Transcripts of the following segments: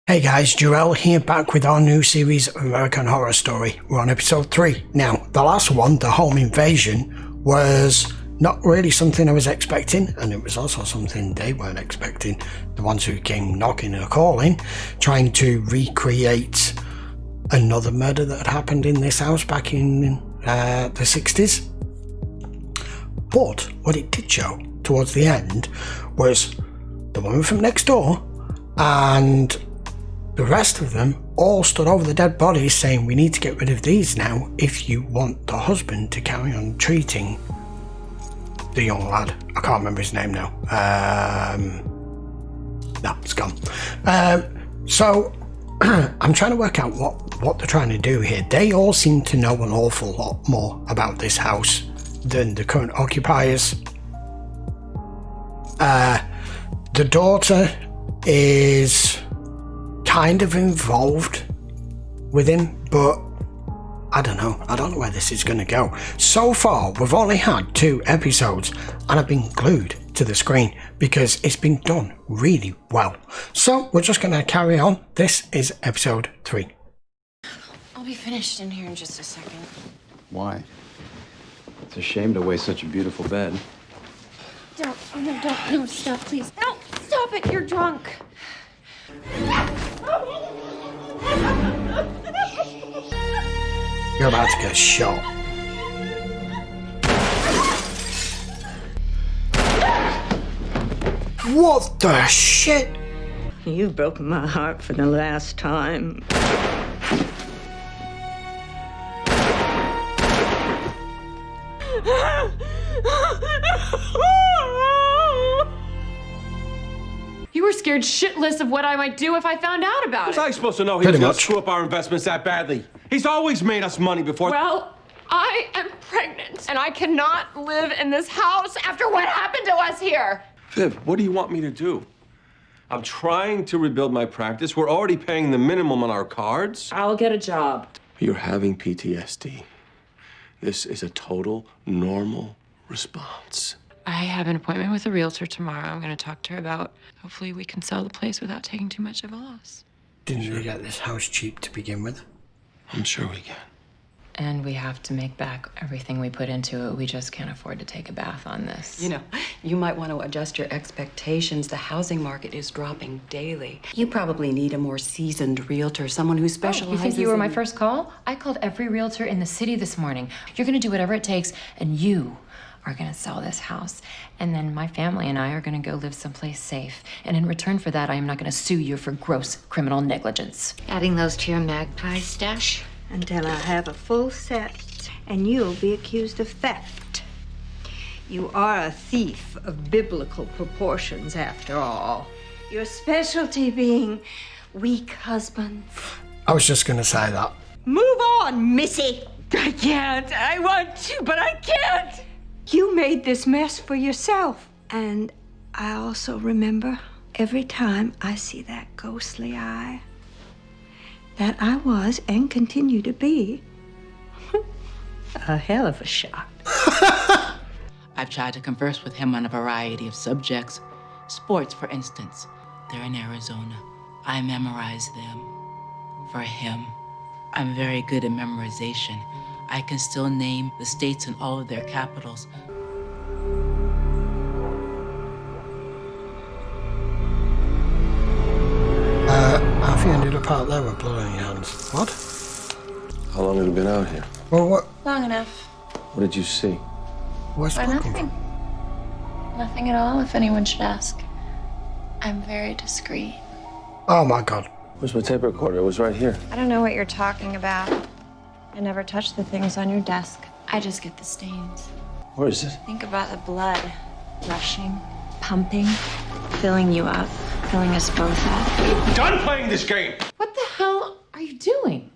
Hey guys, Jarrell here, back with our new series of American Horror Story. We're on episode 3. Now, the last one, the home invasion, was not really something I was expecting, and it was also something they weren't expecting. The ones who came knocking or calling, trying to recreate another murder that had happened in this house back in the 60s. But what it did show towards the end was the woman from next door and the rest of them all stood over the dead bodies saying, we need to get rid of these now if you want the husband to carry on treating the young lad. I can't remember his name now. No, it's gone. So I'm trying to work out what they're trying to do here. They all seem to know an awful lot more about this house than the current occupiers. The daughter is kind of involved with him, but I don't know where this is going to go. So far we've only had 2 episodes and I've been glued to the screen because it's been done really well. So we're just going to carry on. This is episode 3. I'll be finished in here in just a second. Why? It's a shame to waste such a beautiful bed. Don't, no, stop, please. No, stop it, you're drunk. You're about to get shot. What the shit? You've broken my heart for the last time. You were scared shitless of what I might do if I found out about Was it. I supposed to know he was going to screw up our investments that badly? He's always made us money before. Well, I am pregnant, and I cannot live in this house after what happened to us here. Viv, what do you want me to do? I'm trying to rebuild my practice. We're already paying the minimum on our cards. I'll get a job. You're having PTSD. This is a total normal response. I have an appointment with a realtor tomorrow. I'm going to talk to her about hopefully we can sell the place without taking too much of a loss. Didn't we get this house cheap to begin with? I'm sure we can. And we have to make back everything we put into it. We just can't afford to take a bath on this. You know, you might want to adjust your expectations. The housing market is dropping daily. You probably need a more seasoned realtor, someone who specializes You think you were my in- first call? I called every realtor in the city this morning. You're going to do whatever it takes, and you are going to sell this house. And then my family and I are going to go live someplace safe. And in return for that, I am not going to sue you for gross criminal negligence. Adding those to your magpie stash? Until I have a full set, and you'll be accused of theft. You are a thief of biblical proportions, after all. Your specialty being weak husbands. I was just going to say that. Move on, Missy! I can't. I want to, but I can't. You made this mess for yourself. And I also remember every time I see that ghostly eye that I was and continue to be a hell of a shot. I've tried to converse with him on a variety of subjects. Sports, for instance. They're in Arizona. I memorize them. For him, I'm very good at memorization. I can still name the states and all of their capitals. Have you ended up out there with blood on your hands? What? How long have you been out here? Well, what? Long enough. What did you see? Where's Why, blood come nothing. from? Nothing at all, if anyone should ask. I'm very discreet. Oh my god. Where's my tape recorder? It was right here. I don't know what you're talking about. I never touch the things on your desk. I just get the stains. Where is it? Think about the blood rushing, pumping, filling you up, filling us both up. Done playing this game! What the hell are you doing?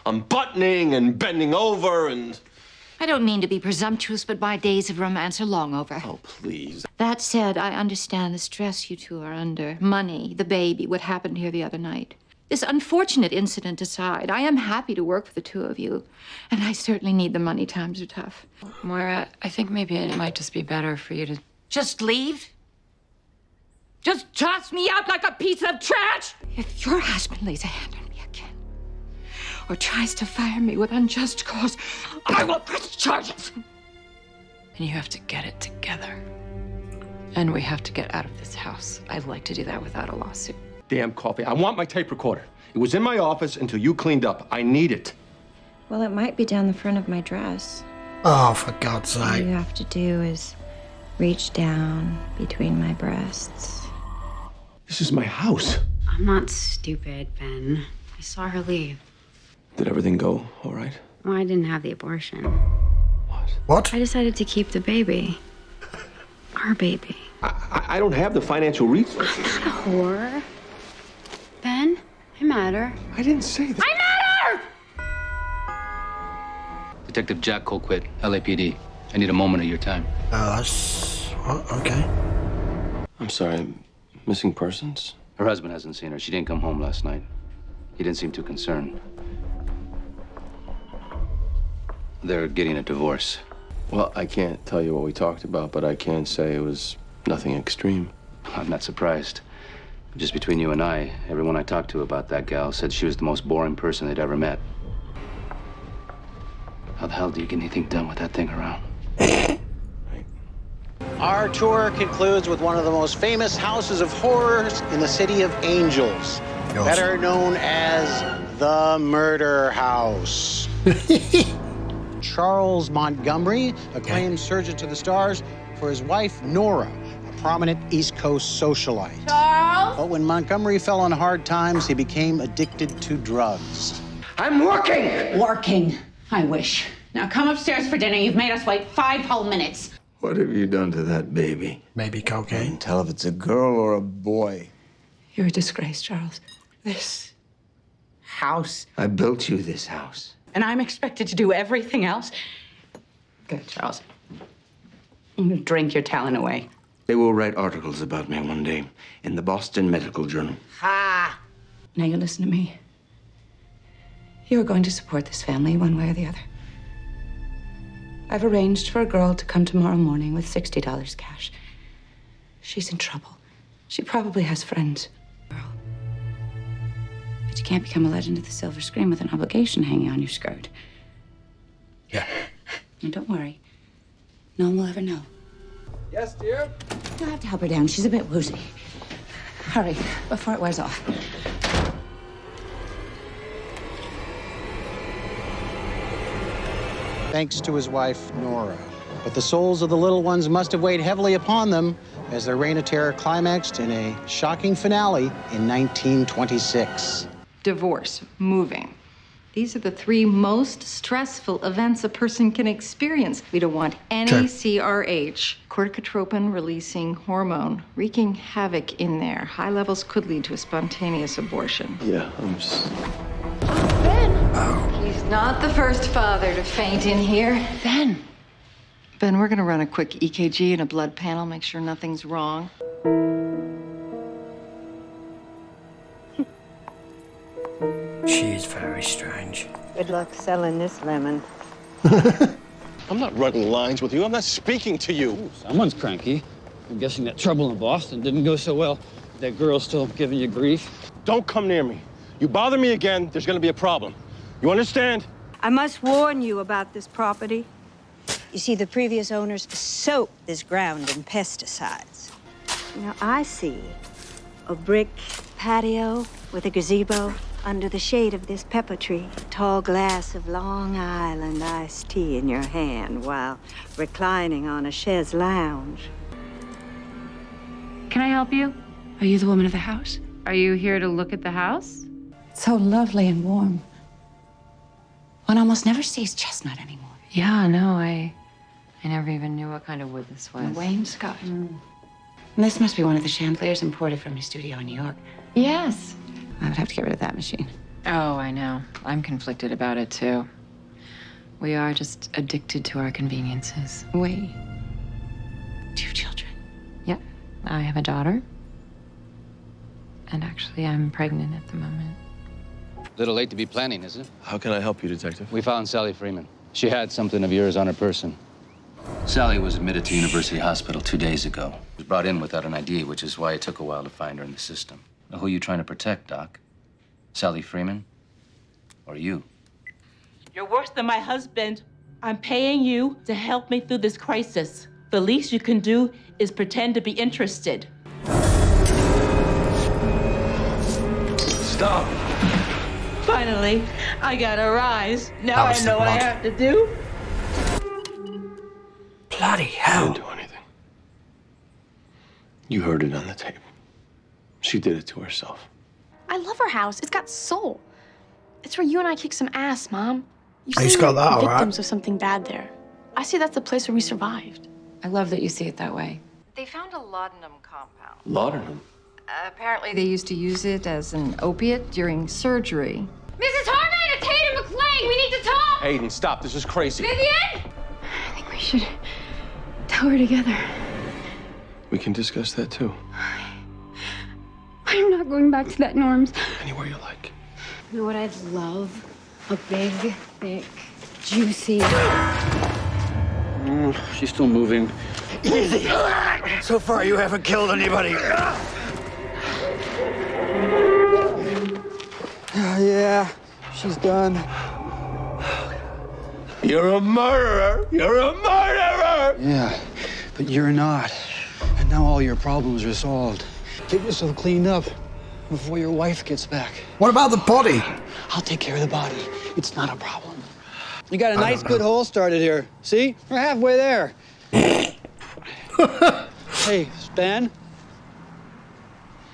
I'm buttoning and bending over and... I don't mean to be presumptuous, but my days of romance are long over. Oh, please. That said, I understand the stress you two are under. Money, the baby, what happened here the other night. This unfortunate incident aside, I am happy to work with the two of you. And I certainly need the money. Times are tough. Moira, I think maybe it might just be better for you to Just leave? Just toss me out like a piece of trash? If your husband lays a hand on me again, or tries to fire me with unjust cause, I will press charges. And you have to get it together. And we have to get out of this house. I'd like to do that without a lawsuit. Damn coffee. I want my tape recorder. It was in my office until you cleaned up. I need it. Well, it might be down the front of my dress. Oh, for God's All sake. you have to do is reach down between my breasts. This is my house. I'm not stupid, Ben. I saw her leave. Did everything go all right? Well, I didn't have the abortion. What? I decided to keep the baby. Our baby. I don't have the financial resources. I'm not a whore. Ben, I matter. I didn't say that. I matter! Detective Jack Colquitt, LAPD. I need a moment of your time. Oh, that's... What? Okay. I'm sorry, missing persons? Her husband hasn't seen her. She didn't come home last night. He didn't seem too concerned. They're getting a divorce. Well, I can't tell you what we talked about, but I can say it was nothing extreme. I'm not surprised. Just between you and I, everyone I talked to about that gal said she was the most boring person they'd ever met. How the hell do you get anything done with that thing around? Our tour concludes with one of the most famous houses of horrors in the City of Angels, better known as the Murder House. Charles Montgomery, acclaimed surgeon to the stars, for his wife, Nora, a prominent East Coast socialite. Charles? But when Montgomery fell on hard times, he became addicted to drugs. I'm working! Working, I wish. Now come upstairs for dinner. You've made us wait 5 whole minutes. What have you done to that baby? Maybe cocaine. Tell if it's a girl or a boy. You're a disgrace, Charles. This house. I built you this house. And I'm expected to do everything else? Good, Charles. I'm gonna drink your talent away. They will write articles about me one day in the Boston Medical Journal. Ha! Now you listen to me. You're going to support this family one way or the other. I've arranged for a girl to come tomorrow morning with $60 cash. She's in trouble. She probably has friends. But you can't become a legend of the silver screen with an obligation hanging on your skirt. Yeah. And don't worry. No one will ever know. Yes, dear? You'll have to help her down. She's a bit woozy. Hurry, before it wears off. Thanks to his wife, Nora. But the souls of the little ones must have weighed heavily upon them as their reign of terror climaxed in a shocking finale in 1926. Divorce, moving. These are the 3 most stressful events a person can experience. We don't want any CRH, corticotropin-releasing hormone, wreaking havoc in there. High levels could lead to a spontaneous abortion. Yeah, I'm just... Ben! He's not the first father to faint in here. Ben, we're gonna run a quick EKG and a blood panel, make sure nothing's wrong. She is very strange. Good luck selling this lemon. I'm not running lines with you. I'm not speaking to you. Ooh, someone's cranky. I'm guessing that trouble in Boston didn't go so well. That girl's still giving you grief. Don't come near me. You bother me again, there's gonna be a problem. You understand? I must warn you about this property. You see, the previous owners soaked this ground in pesticides. Now, I see a brick patio with a gazebo under the shade of this pepper tree, a tall glass of Long Island iced tea in your hand while reclining on a chaise lounge. Can I help you? Are you the woman of the house? Are you here to look at the house? It's so lovely and warm. One almost never sees chestnut anymore. Yeah, no, I never even knew what kind of wood this was. Wainscot. This must be one of the chandeliers imported from your studio in New York. Yes. I would have to get rid of that machine. Oh, I know. I'm conflicted about it, too. We are just addicted to our conveniences. Wait. 2 children? Yep. I have a daughter. And actually, I'm pregnant at the moment. Little late to be planning, isn't it? How can I help you, Detective? We found Sally Freeman. She had something of yours on her person. Sally was admitted to University Hospital 2 days ago. was brought in without an ID, which is why it took a while to find her in the system. Now, who are you trying to protect, Doc? Sally Freeman? Or you? You're worse than my husband. I'm paying you to help me through this crisis. The least you can do is pretend to be interested. Stop. Finally, I got a rise. Now I know what I have to do. Bloody hell. Didn't do anything. You heard it on the tape. She did it to herself. I love our house. It's got soul. It's where you and I kick some ass, Mom. You He's say got we're that, all right. victims of something bad there. I see that's the place where we survived. I love that you see it that way. They found a laudanum compound. Laudanum? Apparently, they used to use it as an opiate during surgery. Mrs. Harman, it's Hayden McClain. We need to talk. Aiden, stop. This is crazy. Vivien! I think we should tell her together. We can discuss that too. I'm not going back to that Norm's. Anywhere you like. You know what I'd love? A big, thick, juicy... She's still moving. Easy. So far, you haven't killed anybody. Yeah, she's done. You're a murderer. You're a murderer. Yeah, but you're not. And now all your problems are solved. Get yourself cleaned up before your wife gets back. What about the body? I'll take care of the body. It's not a problem. You got a nice, good hole started here. See? We're halfway there. Hey, Span.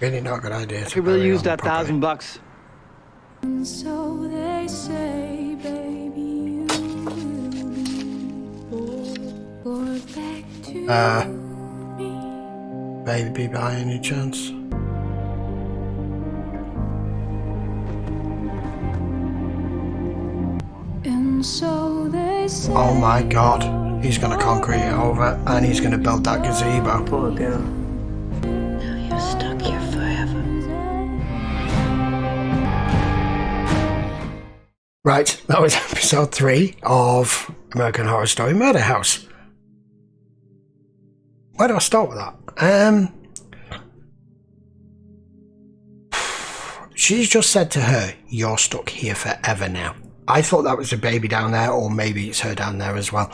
Really not a good idea. I could really use that $1,000. So they say, baby, you will be back to Baby by any chance? and so they say. Oh my god. He's gonna concrete it over and he's gonna build that gazebo. Poor girl. Now you're stuck here forever. Right, that was episode 3 of American Horror Story Murder House. Where do I start with that? She's just said to her, "You're stuck here forever now." I thought that was a baby down there, or maybe it's her down there as well.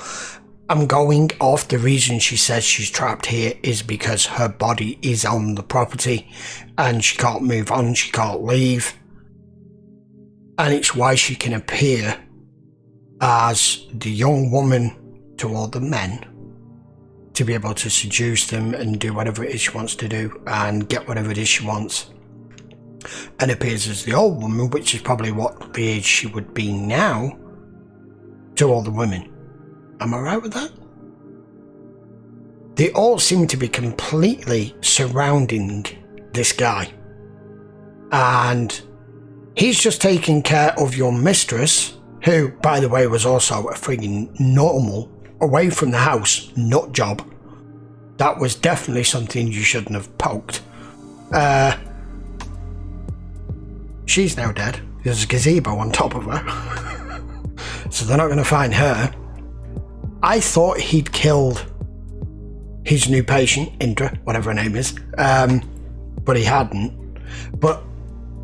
I'm going off the reason she says she's trapped here is because her body is on the property and she can't move on, she can't leave. And it's why she can appear as the young woman to all the men to be able to seduce them and do whatever it is she wants to do and get whatever it is she wants. And appears as the old woman, which is probably what the age she would be now, to all the women. Am I right with that? They all seem to be completely surrounding this guy. And he's just taking care of your mistress, who, by the way, was also a frigging normal, away from the house, nut job. That was definitely something you shouldn't have poked. She's now dead. There's a gazebo on top of her. So they're not going to find her. I thought he'd killed his new patient, Indra, whatever her name is. But he hadn't. But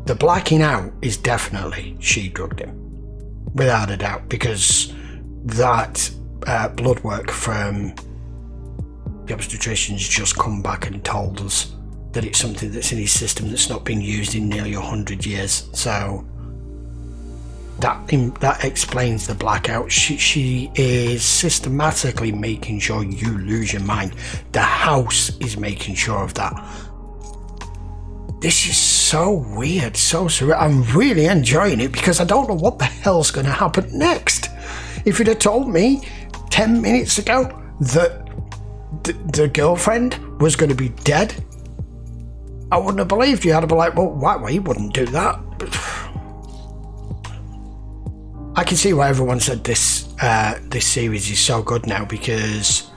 the blacking out is definitely she drugged him. Without a doubt. Because that blood work from the obstetricians just come back and told us that it's something that's in his system that's not been used in nearly 100 years. So that explains the blackout. She is systematically making sure you lose your mind. The house is making sure of that. This is so weird, so surreal. I'm really enjoying it because I don't know what the hell's going to happen next. If you'd have told me 10 minutes ago that the girlfriend was going to be dead, I wouldn't have believed you. I'd have been like, well, why he wouldn't do that? I can see why everyone said this series is so good now, because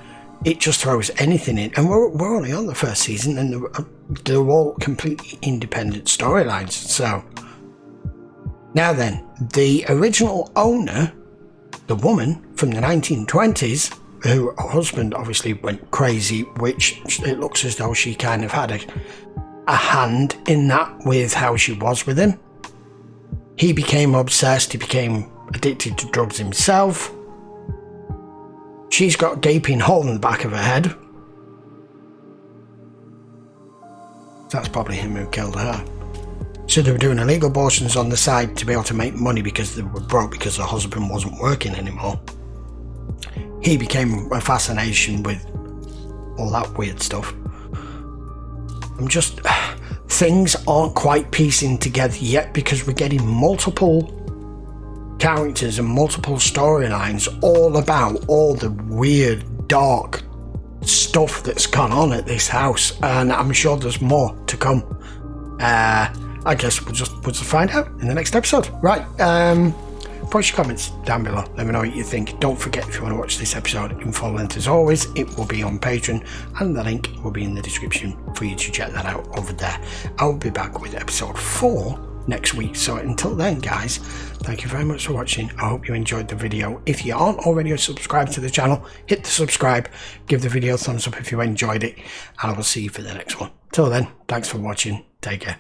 it just throws anything in. And we're only on the first season, and they're all completely independent storylines. So now then, the original owner, the woman from the 1920s, her husband obviously went crazy, which it looks as though she kind of had a hand in that with how she was with him. He became obsessed, he became addicted to drugs himself. She's got a gaping hole in the back of her head. That's probably him who killed her. So they were doing illegal abortions on the side to be able to make money because they were broke because her husband wasn't working anymore. He became a fascination with all that weird stuff. Things aren't quite piecing together yet because we're getting multiple characters and multiple storylines all about all the weird, dark stuff that's gone on at this house, and I'm sure there's more to come. I guess we'll just find out in the next episode. Right, post your comments down below, let me know what you think. Don't forget, if you want to watch this episode in full length as always, it will be on Patreon and the link will be in the description for you to check that out over there. I'll be back with episode 4 next week, so until then guys, thank you very much for watching. I hope you enjoyed the video. If you aren't already subscribed to the channel, hit the subscribe, give the video a thumbs up if you enjoyed it, and I will see you for the next one. Till then, thanks for watching, take care.